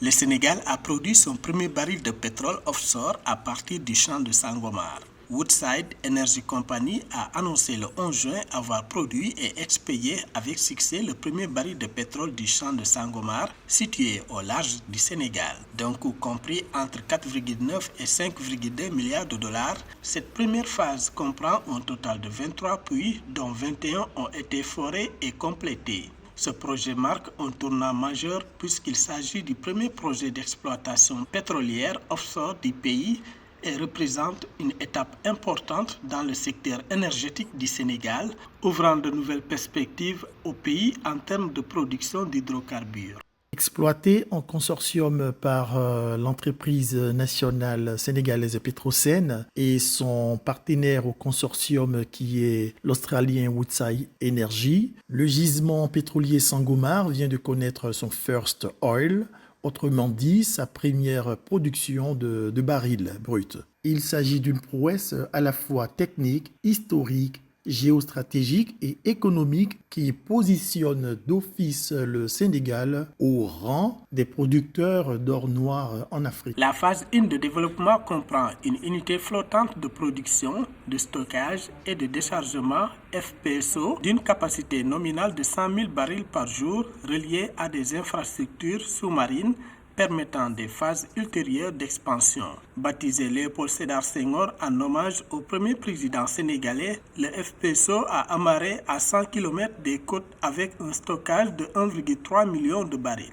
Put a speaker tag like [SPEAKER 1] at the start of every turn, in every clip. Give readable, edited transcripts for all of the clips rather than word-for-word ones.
[SPEAKER 1] Le Sénégal a produit son premier baril de pétrole offshore à partir du champ de Sangomar. Woodside Energy Company a annoncé le 11 juin avoir produit et expédié avec succès le premier baril de pétrole du champ de Sangomar situé au large du Sénégal. D'un coût compris entre 4,9 et 5,2 milliards de dollars, cette première phase comprend un total de 23 puits dont 21 ont été forés et complétés. Ce projet marque un tournant majeur puisqu'il s'agit du premier projet d'exploitation pétrolière offshore du pays et représente une étape importante dans le secteur énergétique du Sénégal, ouvrant de nouvelles perspectives au pays en termes de production d'hydrocarbures.
[SPEAKER 2] Exploité en consortium par l'entreprise nationale sénégalaise Petrosen et son partenaire au consortium qui est l'Australien Woodside Energy, le gisement pétrolier Sangomar vient de connaître son first oil, autrement dit sa première production de barils bruts. Il s'agit d'une prouesse à la fois technique, historique, géostratégique et économique qui positionne d'office le Sénégal au rang des producteurs d'or noir en Afrique.
[SPEAKER 1] La phase 1 de développement comprend une unité flottante de production, de stockage et de déchargement FPSO d'une capacité nominale de 100 000 barils par jour reliée à des infrastructures sous-marines permettant des phases ultérieures d'expansion. Baptisé Léopold Sédar Senghor en hommage au premier président sénégalais, le FPSO a amarré à 100 km des côtes avec un stockage de 1,3 million de barils.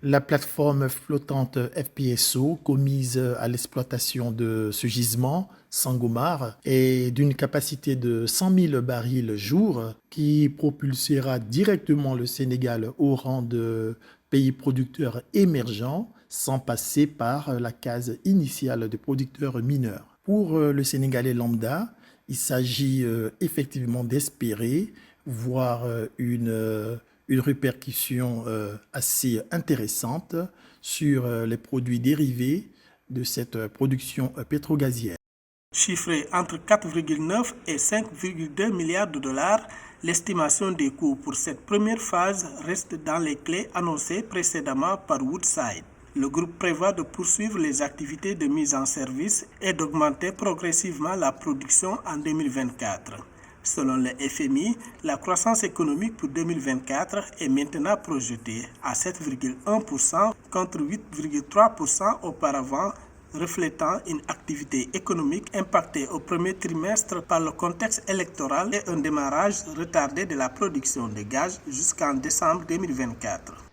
[SPEAKER 2] La plateforme flottante FPSO commise à l'exploitation de ce gisement, Sangomar, est d'une capacité de 100 000 barils jour qui propulsera directement le Sénégal au rang de pays producteurs émergents sans passer par la case initiale de producteurs mineurs. Pour le Sénégalais lambda, il s'agit effectivement d'espérer voir une répercussion assez intéressante sur les produits dérivés de cette production pétrogazière.
[SPEAKER 1] Chiffré entre 4,9 et 5,2 milliards de dollars, l'estimation des coûts pour cette première phase reste dans les clés annoncées précédemment par Woodside. Le groupe prévoit de poursuivre les activités de mise en service et d'augmenter progressivement la production en 2024. Selon le FMI, la croissance économique pour 2024 est maintenant projetée à 7,1% contre 8,3% auparavant, reflétant une activité économique impactée au premier trimestre par le contexte électoral et un démarrage retardé de la production de gaz jusqu'en décembre 2024.